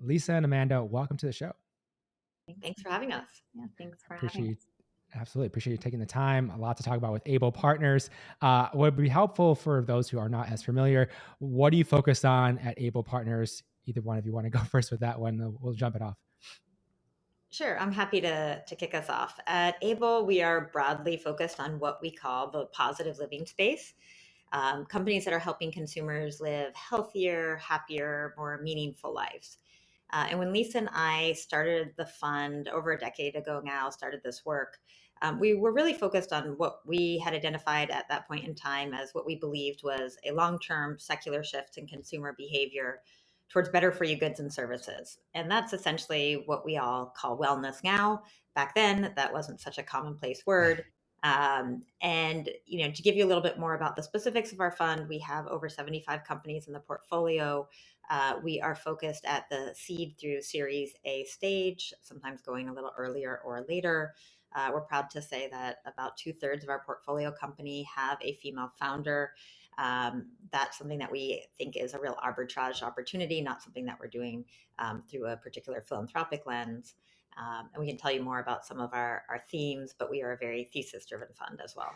Lisa and Amanda, welcome to the show. Thanks for having us. Yeah, thanks for having Appreciate us. Absolutely appreciate you taking the time. A lot to talk about with Able Partners. Would be helpful for those who are not as familiar. What do you focus on at Able Partners? Either one of you want to go first with that one? We'll jump it off. Sure, I'm happy to kick us off. At Able, we are broadly focused on what we call the positive living space. Companies that are helping consumers live healthier, happier, more meaningful lives. And when Lisa and I started the fund over a decade ago now, started this work, we were really focused on what we had identified at that point in time as what we believed was a long-term secular shift in consumer behavior towards better for you goods and services. And that's essentially what we all call wellness now. Back then, that wasn't such a commonplace word. And to give you a little bit more about the specifics of our fund, we have over 75 companies in the portfolio. We are focused at the seed through Series A stage, sometimes going a little earlier or later. We're proud to say that about 2/3 of our portfolio company have a female founder. That's something that we think is a real arbitrage opportunity, not something that we're doing through a particular philanthropic lens. And we can tell you more about some of our themes, but we are a very thesis-driven fund as well.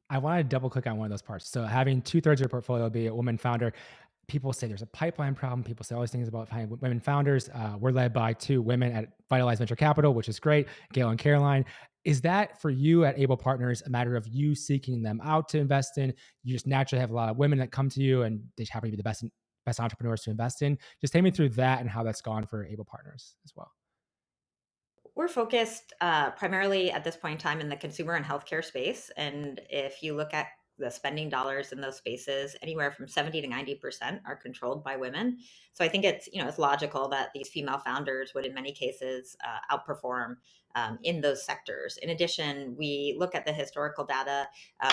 I want to double click on one of those parts. So having 2/3 of your portfolio be a woman founder, people say there's a pipeline problem. People say all these things about finding women founders. We're led by 2 women at Vitalize Venture Capital, which is great, Gail and Caroline. Is that for you at Able Partners a matter of you seeking them out to invest in? You just naturally have a lot of women that come to you and they happen to be the best entrepreneurs to invest in. Just take me through that and how that's gone for Able Partners as well. We're focused primarily at this point in time in the consumer and healthcare space. And if you look at the spending dollars in those spaces, anywhere from 70 to 90% are controlled by women. So I think it's logical that these female founders would in many cases outperform in those sectors. In addition, we look at the historical data.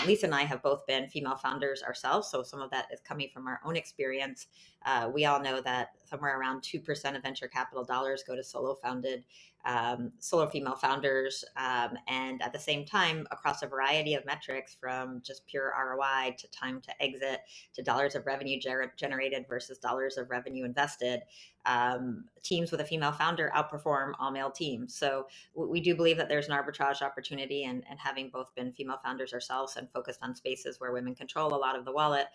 Lisa and I have both been female founders ourselves, so some of that is coming from our own experience. We all know that somewhere around 2% of venture capital dollars go to solo female founders. And at the same time, across a variety of metrics from just pure ROI to time to exit to dollars of revenue generated versus dollars of revenue invested, teams with a female founder outperform all male teams. So we do believe that there's an arbitrage opportunity, and having both been female founders ourselves and focused on spaces where women control a lot of the wallet,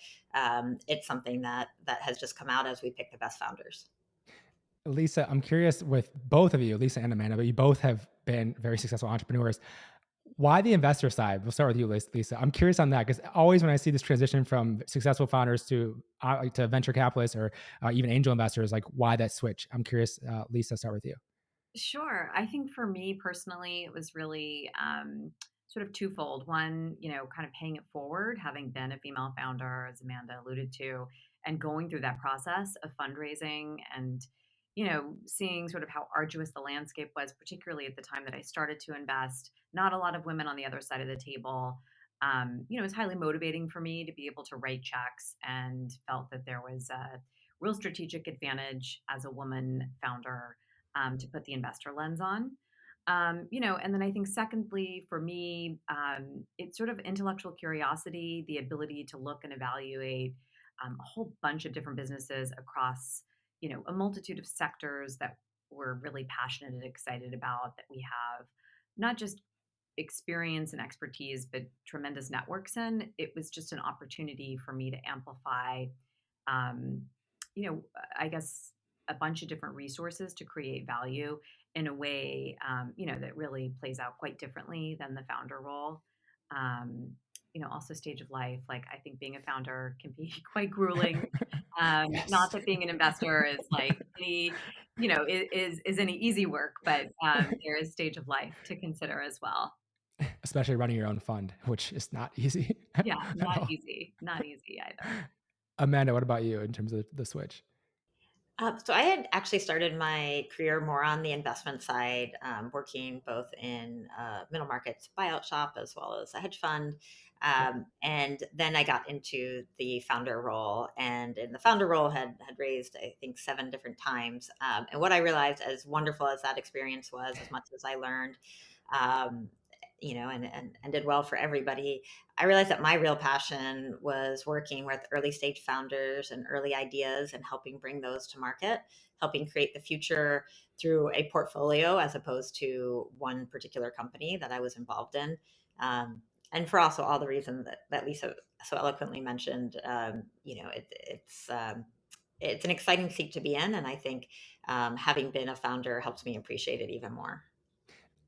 it's something that has just come out as we pick the best founders. Lisa, I'm curious with both of you, Lisa and Amanda, but you both have been very successful entrepreneurs. Why the investor side? We'll start with you, Lisa. I'm curious on that because always when I see this transition from successful founders to venture capitalists or even angel investors, like why that switch? I'm curious, Lisa, start with you. Sure. I think for me personally, it was really sort of twofold. One, kind of paying it forward, having been a female founder, as Amanda alluded to, and going through that process of fundraising and, seeing sort of how arduous the landscape was, particularly at the time that I started to invest. Not a lot of women on the other side of the table. It's highly motivating for me to be able to write checks and felt that there was a real strategic advantage as a woman founder to put the investor lens on. And then I think secondly, for me, it's sort of intellectual curiosity, the ability to look and evaluate a whole bunch of different businesses across, a multitude of sectors that we're really passionate and excited about, that we have not just experience and expertise, but tremendous networks in. It was just an opportunity for me to amplify, um, I guess, a bunch of different resources to create value in a way, that really plays out quite differently than the founder role. Um, also stage of life. Like I think being a founder can be quite grueling. Yes. Not that being an investor is like is any easy work, but there is stage of life to consider as well. Especially running your own fund, which is not easy Yeah, at not all. easy, not easy either. Amanda, what about you in terms of the switch? So I had actually started my career more on the investment side, working both in middle markets buyout shop as well as a hedge fund. Yep. And then I got into the founder role, and in the founder role had raised I think 7 different times. And what I realized, as wonderful as that experience was, as much as I learned, um, and did well for everybody, I realized that my real passion was working with early stage founders and early ideas and helping bring those to market, helping create the future through a portfolio as opposed to one particular company that I was involved in. And for also all the reasons that Lisa so eloquently mentioned, it's an exciting seat to be in. And I think having been a founder helps me appreciate it even more.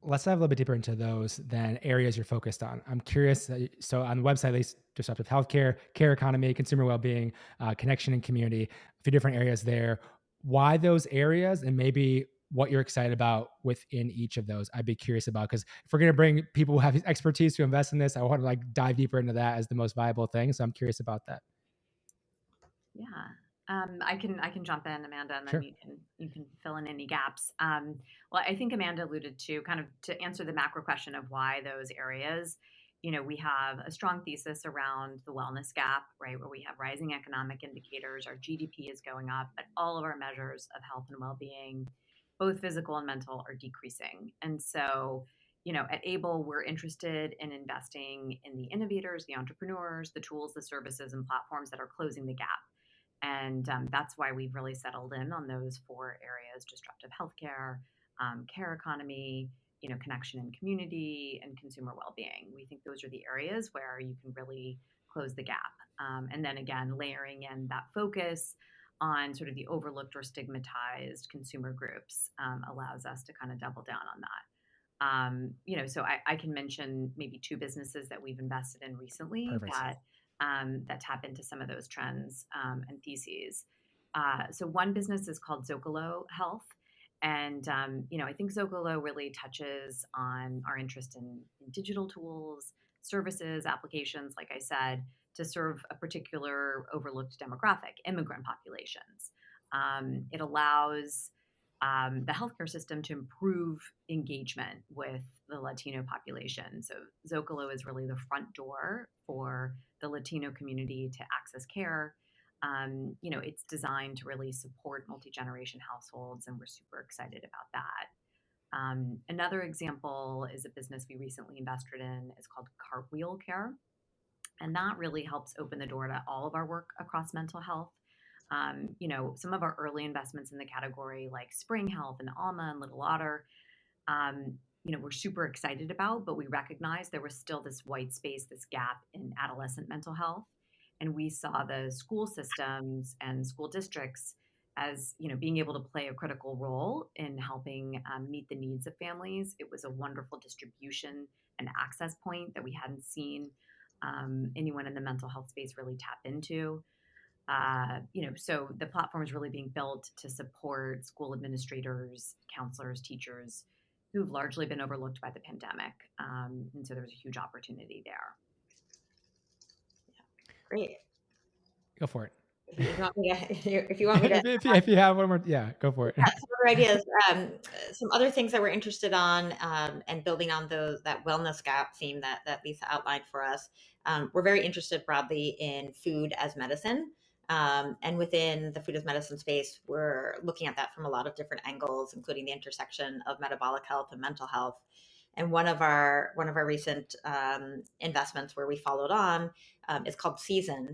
Let's dive a little bit deeper into those than areas you're focused on. I'm curious. So on the website, at least disruptive healthcare, care economy, consumer well-being, connection and community, a few different areas there. Why those areas, and maybe what you're excited about within each of those? I'd be curious about, because if we're going to bring people who have expertise to invest in this, I want to like dive deeper into that as the most viable thing. So I'm curious about that. Yeah. I can jump in, Amanda, and then Sure. you can fill in any gaps. Well, I think Amanda alluded to kind of to answer the macro question of why those areas. We have a strong thesis around the wellness gap, right, where we have rising economic indicators. Our GDP is going up, but all of our measures of health and well-being, both physical and mental, are decreasing. And so, at Able, we're interested in investing in the innovators, the entrepreneurs, the tools, the services, and platforms that are closing the gap. And that's why we've really settled in on those 4 areas: disruptive healthcare, care economy, connection and community, and consumer well-being. We think those are the areas where you can really close the gap. And then again, layering in that focus on sort of the overlooked or stigmatized consumer groups allows us to kind of double down on that. So I can mention maybe 2 businesses that we've invested in recently Perfect. that tap into some of those trends and theses. So one business is called Zocalo Health. And, I think Zocalo really touches on our interest in digital tools, services, applications, like I said, to serve a particular overlooked demographic, immigrant populations. It allows the healthcare system to improve engagement with the Latino population. So Zocalo is really the front door for the Latino community to access care. It's designed to really support multi-generation households, and we're super excited about that. Another example is a business we recently invested in. It's called Cartwheel Care, and that really helps open the door to all of our work across mental health. Some of our early investments in the category, like Spring Health and Alma and Little Otter, we're super excited about, but we recognize there was still this white space, this gap in adolescent mental health. And we saw the school systems and school districts as, being able to play a critical role in helping meet the needs of families. It was a wonderful distribution and access point that we hadn't seen anyone in the mental health space really tap into. So the platform is really being built to support school administrators, counselors, teachers who've largely been overlooked by the pandemic. And so there's a huge opportunity there. Yeah. Great. Go for it. If you want me to, if you have one more, yeah, go for it. yeah, some other ideas. Some other things that we're interested on, and building on that wellness gap theme that Lisa outlined for us. We're very interested broadly in food as medicine. And within the food as medicine space, we're looking at that from a lot of different angles, including the intersection of metabolic health and mental health. And one of our recent investments where we followed on is called Season.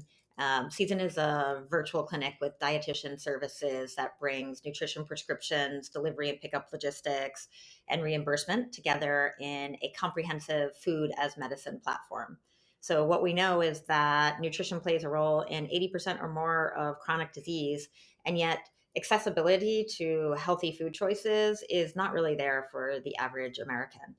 Season is a virtual clinic with dietitian services that brings nutrition prescriptions, delivery and pickup logistics, and reimbursement together in a comprehensive food as medicine platform. So what we know is that nutrition plays a role in 80% or more of chronic disease, and yet accessibility to healthy food choices is not really there for the average American.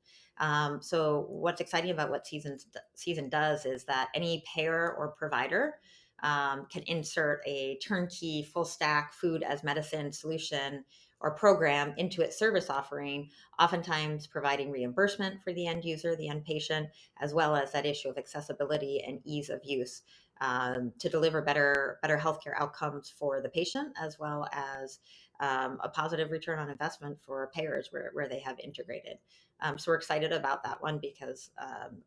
So what's exciting about what Season does is that any payer or provider can insert a turnkey full stack food as medicine solution or program into its service offering, oftentimes providing reimbursement for the end user, the end patient, as well as that issue of accessibility and ease of use, to deliver better healthcare outcomes for the patient, as well as a positive return on investment for payers where they have integrated. So we're excited about that one because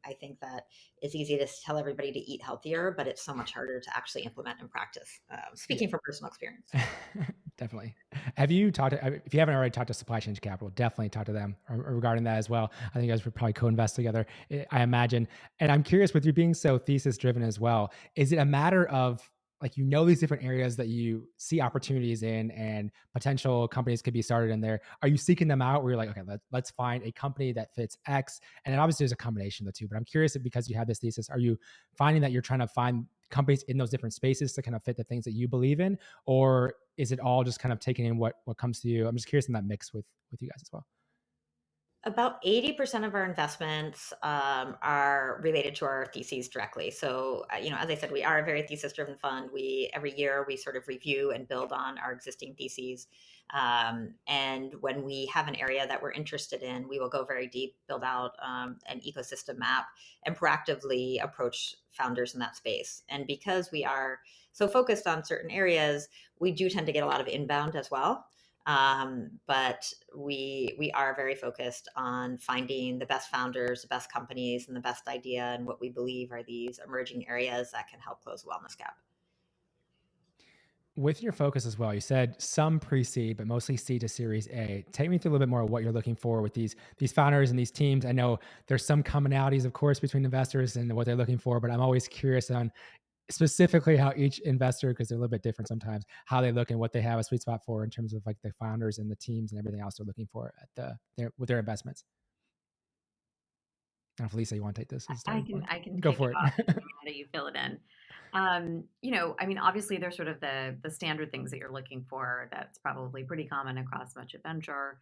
I think that it's easy to tell everybody to eat healthier, but it's so much harder to actually implement in practice. Speaking from personal experience. Definitely. Have you talked to, if you haven't already talked to Supply Chain Capital, definitely talk to them regarding that as well. I think you guys would probably co-invest together, I imagine. And I'm curious, with you being so thesis driven as well, is it a matter of like, these different areas that you see opportunities in and potential companies could be started in there? Are you seeking them out where you're like, okay, let's find a company that fits X? And then obviously there's a combination of the two, but I'm curious if, because you have this thesis, are you finding that you're trying to find companies in those different spaces to kind of fit the things that you believe in? Or is it all just kind of taking in what comes to you? I'm just curious in that mix with you guys as well. About 80% of our investments are related to our theses directly. So, as I said, we are a very thesis-driven fund. Every year we sort of review and build on our existing theses. And when we have an area that we're interested in, we will go very deep, build out an ecosystem map, and proactively approach founders in that space. And because we are so focused on certain areas, we do tend to get a lot of inbound as well. But we are very focused on finding the best founders, the best companies, and the best idea, and what we believe are these emerging areas that can help close the wellness gap. With your focus as well, you said some pre-seed, but mostly seed to Series A. Take me through a little bit more of what you're looking for with these founders and these teams. I know there's some commonalities, of course, between investors and what they're looking for, but I'm always curious on specifically how each investor, because they're a little bit different sometimes, how they look and what they have a sweet spot for in terms of like the founders and the teams and everything else they're looking for at with their investments. I don't know if Lisa, you want to take this as a starting point? I can Go kick it for it. off, and Amanda, you fill it in. I mean, obviously there's sort of the standard things that you're looking for. That's probably pretty common across much of venture.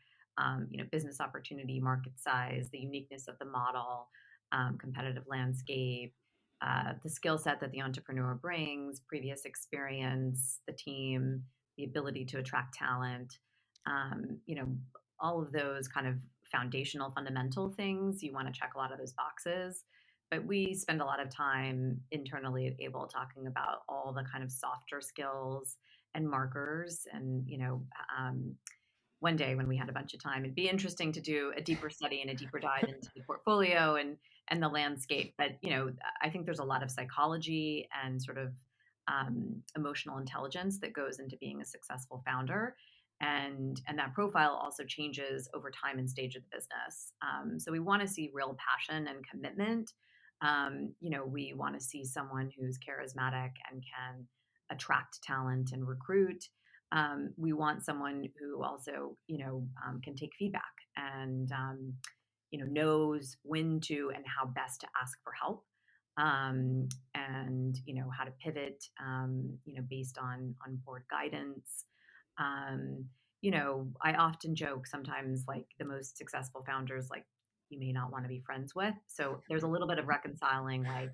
Business opportunity, market size, the uniqueness of the model, competitive landscape, the skill set that the entrepreneur brings, previous experience, the team, the ability to attract talent. Um, you know, all of those kind of foundational, fundamental things. You want to check a lot of those boxes. But we spend a lot of time internally at Able talking about all the kind of softer skills and markers. And, one day when we had a bunch of time, it'd be interesting to do a deeper study and a deeper dive into the portfolio and the landscape. But I think there's a lot of psychology and sort of emotional intelligence that goes into being a successful founder, and that profile also changes over time and stage of the business. So we want to see real passion and commitment. We want to see someone who's charismatic and can attract talent and recruit. We want someone who also, can take feedback and, knows when to and how best to ask for help. And how to pivot, based on board guidance. Um, I often joke sometimes, like the most successful founders, like you may not want to be friends with. So there's a little bit of reconciling, like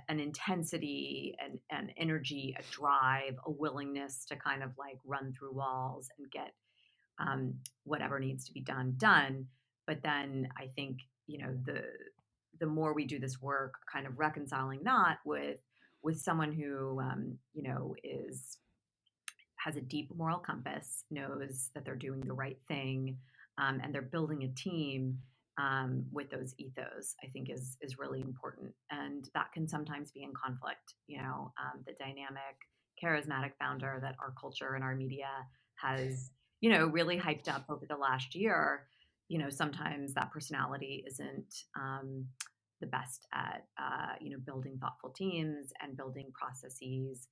an intensity and an energy, a drive, a willingness to kind of like run through walls and get whatever needs to be done. But then I think the more we do this work, kind of reconciling that with someone who is has a deep moral compass, knows that they're doing the right thing, and they're building a team with those ethos, I think is really important, and that can sometimes be in conflict. The dynamic, charismatic founder that our culture and our media has, really hyped up over the last year. Sometimes that personality isn't the best at, building thoughtful teams and building processes,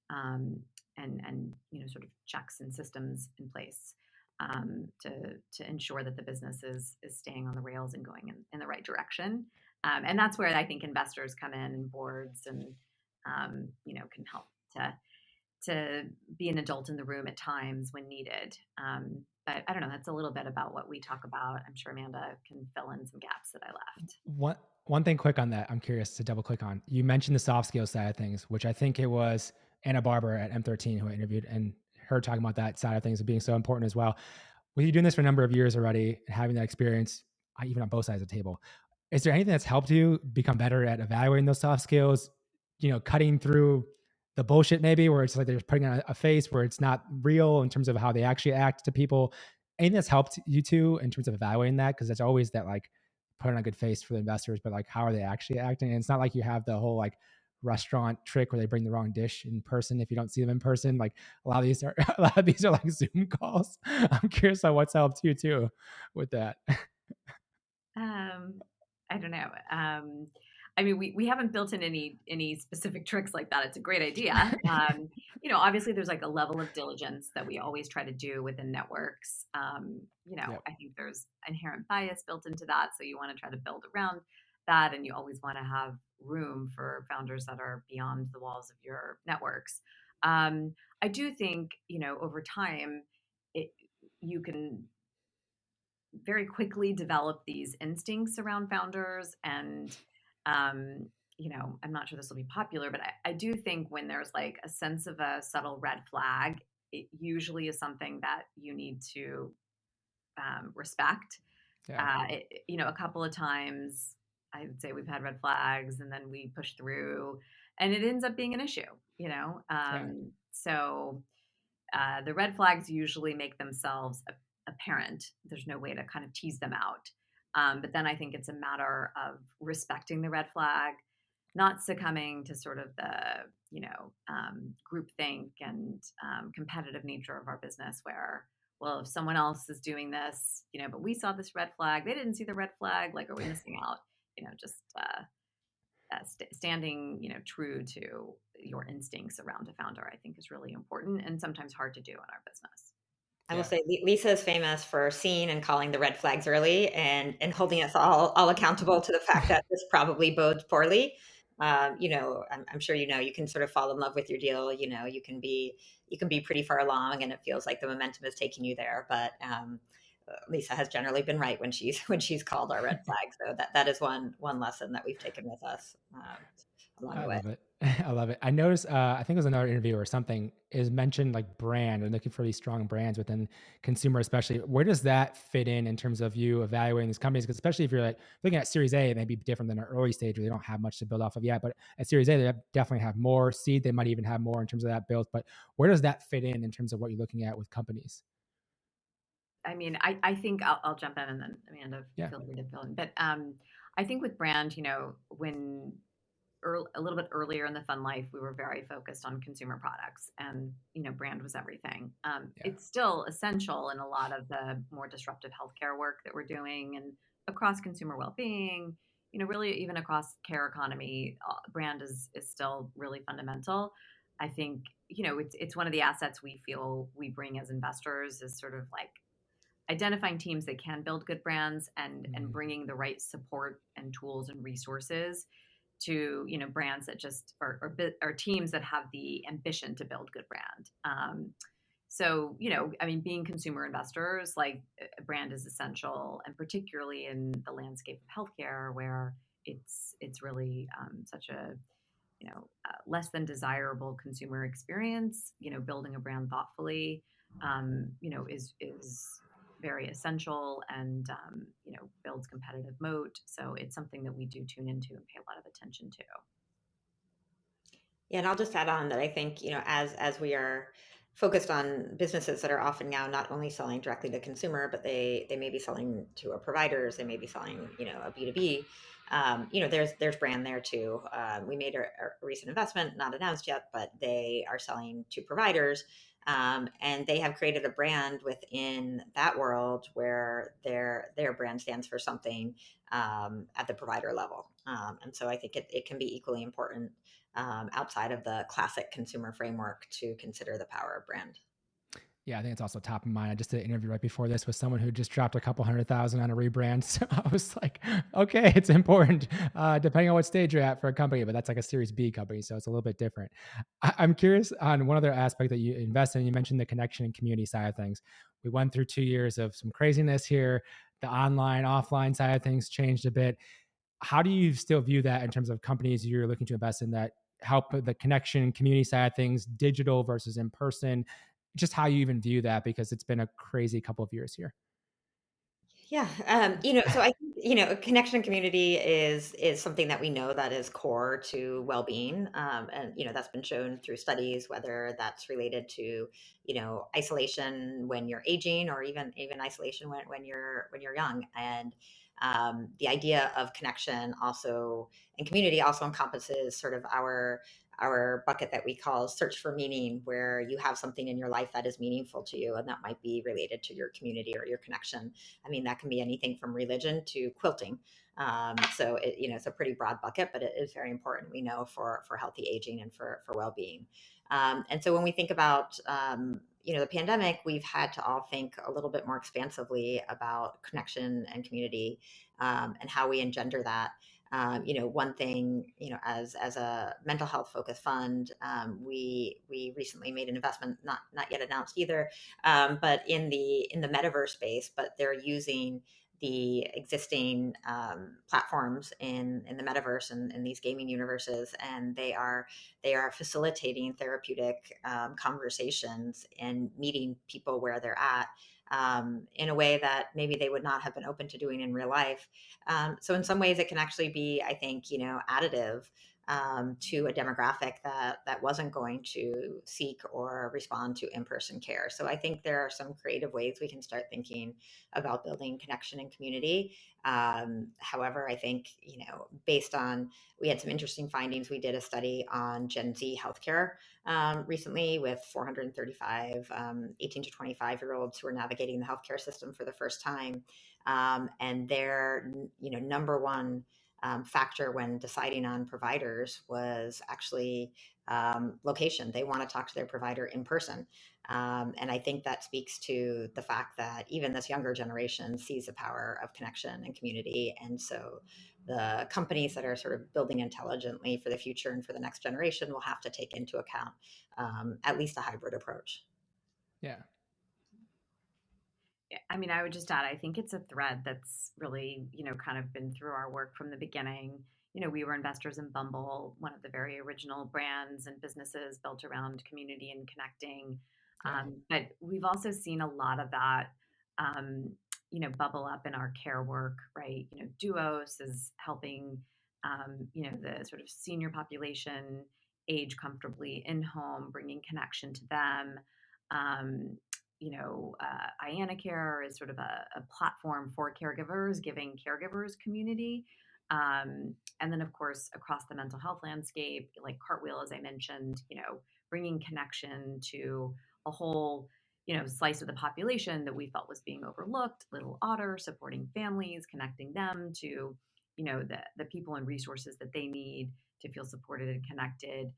um, and sort of checks and systems in place, to ensure that the business is staying on the rails and going in the right direction. And that's where I think investors come in, and boards, and can help to be an adult in the room at times when needed. But I don't know. That's a little bit about what we talk about. I'm sure Amanda can fill in some gaps that I left. One thing quick on that, I'm curious to double click on. You mentioned the soft skills side of things, which I think it was Anna Barber at M13 who I interviewed, and her talking about that side of things being so important as well. With you doing this for a number of years already, and having that experience, even on both sides of the table, is there anything that's helped you become better at evaluating those soft skills? Cutting through the bullshit, maybe, where it's like they're putting on a face where it's not real in terms of how they actually act to people. Anything that's helped you two in terms of evaluating that? Because that's always that, like, put on a good face for the investors, but like, how are they actually acting? And it's not like you have the whole like restaurant trick where they bring the wrong dish in person if you don't see them in person. Like a lot of these are a lot of these are like Zoom calls. I'm curious on what's helped you too with that. Um, I don't know. I mean, we haven't built in any specific tricks like that. It's a great idea. Obviously there's like a level of diligence that we always try to do within networks. Yep. I think there's inherent bias built into that, so you want to try to build around that, and you always want to have room for founders that are beyond the walls of your networks. I do think, over time, it, you can very quickly develop these instincts around founders. And I'm not sure this will be popular, but I do think when there's like a sense of a subtle red flag, it usually is something that you need to respect. Yeah. A couple of times I would say we've had red flags and then we push through and it ends up being an issue. Yeah. So the red flags usually make themselves apparent. There's no way to kind of tease them out. But then I think it's a matter of respecting the red flag, not succumbing to sort of the, groupthink and competitive nature of our business where, well, if someone else is doing this, but we saw this red flag, they didn't see the red flag, like, are we missing out? Just standing, true to your instincts around a founder, I think is really important and sometimes hard to do in our business. I will Yeah. say Lisa is famous for seeing and calling the red flags early and holding us all accountable to the fact that this probably bodes poorly. I'm sure you can sort of fall in love with your deal. You can be pretty far along, and it feels like the momentum is taking you there. But Lisa has generally been right when she's called our red flags. So that is one lesson that we've taken with us along I the way. love it. I love it. I noticed, I think it was another interview or something is mentioned like brand and looking for these strong brands within consumer, especially. Where does that fit in terms of you evaluating these companies? Because especially if you're like looking at Series A, it may be different than an early stage where they don't have much to build off of yet. But at Series A, definitely have more seed. They might even have more in terms of that build. But where does that fit in terms of what you're looking at with companies? I mean, I think I'll jump in and then Amanda, Yeah. feel free to fill in. But I think with brand, when a little bit earlier in the fund life, we were very focused on consumer products, and brand was everything. Yeah. It's still essential in a lot of the more disruptive healthcare work that we're doing, and across consumer well-being. Really even across care economy, brand is still really fundamental. I think it's one of the assets we feel we bring as investors is sort of like identifying teams that can build good brands and Mhm. bringing the right support and tools and resources to brands that just are teams that have the ambition to build good brand. So I mean, being consumer investors, like a brand is essential, and particularly in the landscape of healthcare where it's really such a less than desirable consumer experience. Building a brand thoughtfully, is very essential and builds competitive moat. So it's something that we do tune into and pay a lot of attention to. Yeah, and I'll just add on that I think, as we are focused on businesses that are often now not only selling directly to consumer, but they may be selling to a providers, they may be selling, a B2B. There's brand there too. We made a recent investment, not announced yet, but they are selling to providers. And they have created a brand within that world where their brand stands for something at the provider level. And so I think it can be equally important outside of the classic consumer framework to consider the power of brand. Yeah, I think it's also top of mind. I just did an interview right before this with someone who just dropped a couple 100,000 on a rebrand. So I was like, okay, it's important, depending on what stage you're at for a company, but that's like a Series B company, so it's a little bit different. I'm curious on one other aspect that you invest in. You mentioned the connection and community side of things. We went through 2 years of some craziness here. The online, offline side of things changed a bit. How do you still view that in terms of companies you're looking to invest in that help the connection community side of things, digital versus in person, just how you even view that, because it's been a crazy couple of years here? Yeah, so I think, connection and community is something that we know that is core to well-being, and that's been shown through studies, whether that's related to isolation when you're aging, or even isolation when you're young, and the idea of connection also and community also encompasses sort of our bucket that we call search for meaning, where you have something in your life that is meaningful to you, and that might be related to your community or your connection. I mean, that can be anything from religion to quilting. So it's a pretty broad bucket, but it is very important, we know, for healthy aging and for well-being. And so when we think about the pandemic, we've had to all think a little bit more expansively about connection and community, and how we engender that. One thing, as a mental health focused fund, we recently made an investment, not yet announced either, but in the metaverse space. But they're using the existing platforms in the metaverse and in these gaming universes, and they are facilitating therapeutic conversations and meeting people where they're at, in a way that maybe they would not have been open to doing in real life. So in some ways, it can actually be, I think, additive to a demographic that wasn't going to seek or respond to in-person care. So I think there are some creative ways we can start thinking about building connection and community. However, I think, based on, we had some interesting findings. We did a study on Gen Z healthcare recently, with 435 18 to 25-year-olds who are navigating the healthcare system for the first time. And their number one factor when deciding on providers was actually location. They want to talk to their provider in person. And I think that speaks to the fact that even this younger generation sees the power of connection and community. And so the companies that are sort of building intelligently for the future and for the next generation will have to take into account at least a hybrid approach. Yeah. Yeah, I mean, I would just add, I think it's a thread that's really, kind of been through our work from the beginning. We were investors in Bumble, one of the very original brands and businesses built around community and connecting. Yeah. But we've also seen a lot of that, um, bubble up in our care work, right? Duos is helping, the sort of senior population age comfortably in home, bringing connection to them. Um, Iana Care is sort of a platform for caregivers, giving caregivers community. And then, of course, across the mental health landscape, like Cartwheel, as I mentioned, bringing connection to a whole, slice of the population that we felt was being overlooked. Little Otter, supporting families, connecting them to, the people and resources that they need to feel supported and connected.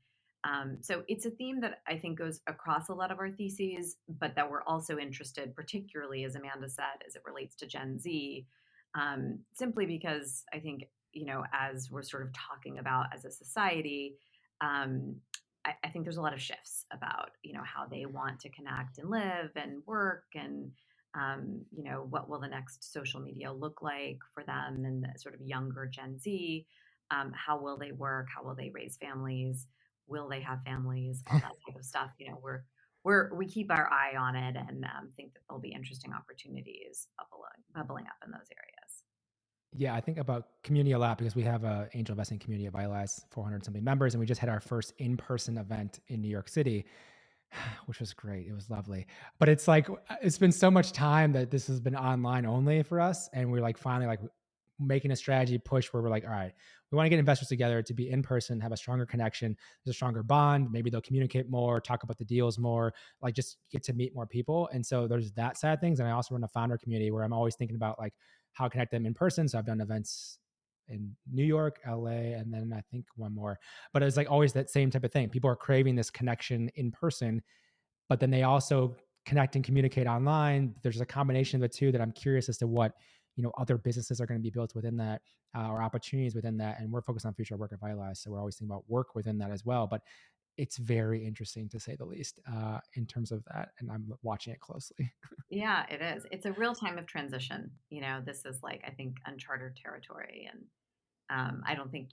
So it's a theme that I think goes across a lot of our theses, but that we're also interested, particularly as Amanda said, as it relates to Gen Z, simply because I think, as we're sort of talking about as a society, um, I think there's a lot of shifts about, how they want to connect and live and work, and what will the next social media look like for them and the sort of younger Gen Z. How will they work? How will they raise families? Will they have families? All that type of stuff. We keep our eye on it, and think that there'll be interesting opportunities bubbling up in those areas. Yeah, I think about community a lot because we have a angel investing community at Vitalize, 400 something members, and we just had our first in-person event in New York City, which was great. It was lovely. But it's like it's been so much time that this has been online only for us, and we're like finally like making a strategy push where we're like, all right, we want to get investors together to be in person, have a stronger connection, there's a stronger bond. Maybe they'll communicate more, talk about the deals more, like just get to meet more people. And so there's that side of things. And I also run a founder community where I'm always thinking about like how to connect them in person. So I've done events in New York, LA, and then I think one more. But it's like always that same type of thing. People are craving this connection in person, but then they also connect and communicate online. There's a combination of the two that I'm curious as to what other businesses are going to be built within that, or opportunities within that. And we're focused on future work at Vitalize, so we're always thinking about work within that as well. But it's very interesting to say the least, in terms of that, and I'm watching it closely. Yeah, it is. It's a real time of transition. This is like, I think, uncharted territory. And I don't think,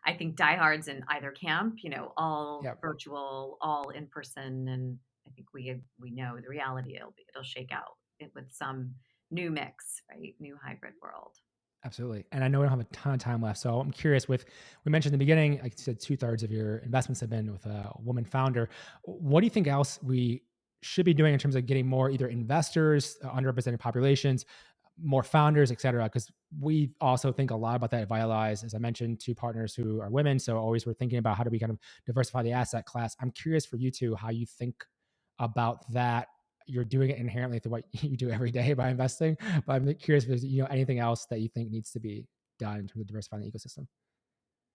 I think diehards in either camp, all Yeah. virtual, all in person. And I think we know the reality, it'll shake out with some new mix, right? New hybrid world. Absolutely. And I know we don't have a ton of time left. So I'm curious we mentioned in the beginning, like you said, 2/3 of your investments have been with a woman founder. What do you think else we should be doing in terms of getting more either investors, underrepresented populations, more founders, et cetera? Because we also think a lot about that at Vitalize. As I mentioned, two partners who are women. So always we're thinking about how do we kind of diversify the asset class. I'm curious for you two, how you think about that. You're doing it inherently through what you do every day by investing. But I'm curious if there's anything else that you think needs to be done in terms of diversifying the ecosystem.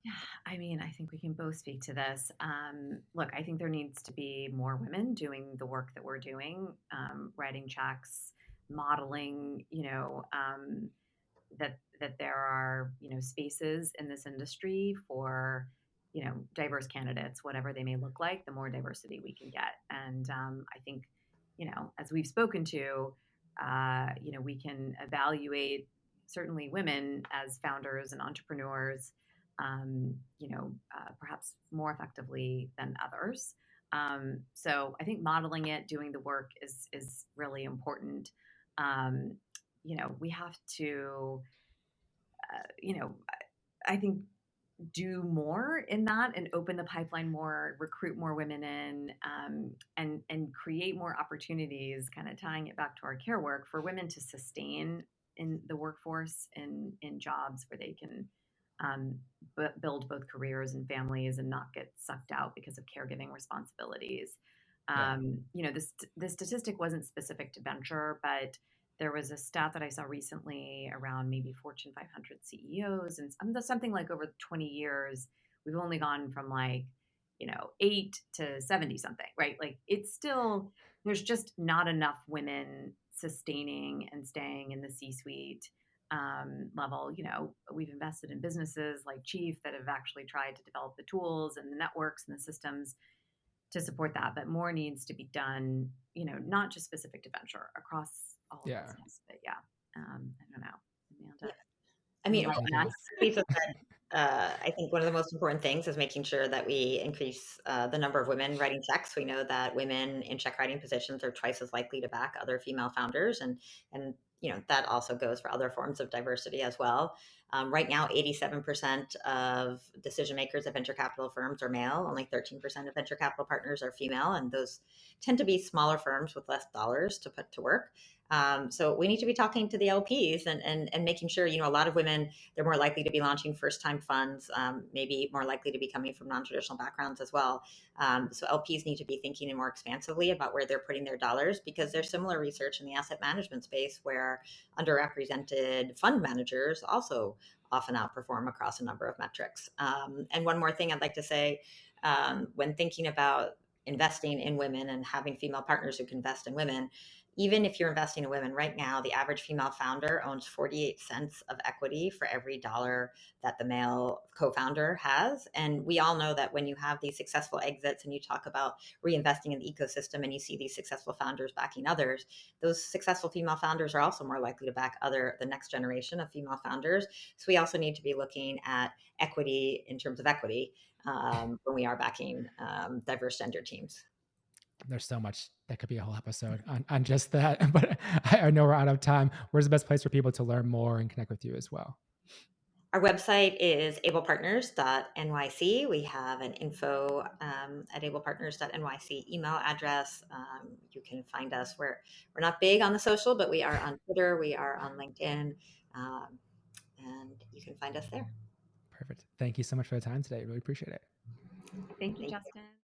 Yeah, I mean, I think we can both speak to this. Look, I think there needs to be more women doing the work that we're doing, writing checks, modeling, that there are spaces in this industry for diverse candidates, whatever they may look like. The more diversity we can get, and I think as we've spoken to, we can evaluate certainly women as founders and entrepreneurs, perhaps more effectively than others. So I think modeling it, doing the work is really important. We have to, I think, do more in that and open the pipeline more, recruit more women in, and create more opportunities. Kind of tying it back to our care work for women to sustain in the workforce in jobs where they can um, build both careers and families and not get sucked out because of caregiving responsibilities. Yeah. The statistic wasn't specific to venture, but there was a stat that I saw recently around maybe Fortune 500 CEOs, and something like over 20 years, we've only gone from 8 to 70 something, right? Like it's still, there's just not enough women sustaining and staying in the C-suite level. We've invested in businesses like Chief that have actually tried to develop the tools and the networks and the systems to support that, but more needs to be done, not just specific to venture, across all of Yeah. business. But yeah, I don't know, Amanda. I mean, Like Thank that? you. Steve said, I think one of the most important things is making sure that we increase the number of women writing checks. We know that women in check writing positions are twice as likely to back other female founders, and that also goes for other forms of diversity as well. Right now, 87% of decision makers at venture capital firms are male. Only 13% of venture capital partners are female, and those tend to be smaller firms with less dollars to put to work. So we need to be talking to the LPs and making sure, a lot of women, they're more likely to be launching first time funds, maybe more likely to be coming from non-traditional backgrounds as well. So LPs need to be thinking more expansively about where they're putting their dollars, because there's similar research in the asset management space where underrepresented fund managers also often outperform across a number of metrics. And one more thing I'd like to say, when thinking about investing in women and having female partners who can invest in women, even if you're investing in women right now, the average female founder owns 48 cents of equity for every dollar that the male co-founder has. And we all know that when you have these successful exits and you talk about reinvesting in the ecosystem and you see these successful founders backing others, those successful female founders are also more likely to back the next generation of female founders. So we also need to be looking at equity in terms of equity when we are backing diverse gender teams. There's so much that could be a whole episode on just that. But I know we're out of time. Where's the best place for people to learn more and connect with you as well? Our website is ablepartners.nyc. We have an info at ablepartners.nyc email address. You can find us. We're not big on the social, but we are on Twitter. We are on LinkedIn. And you can find us there. Perfect. Thank you so much for the time today. Really appreciate it. Thank you, Thank you. Justin.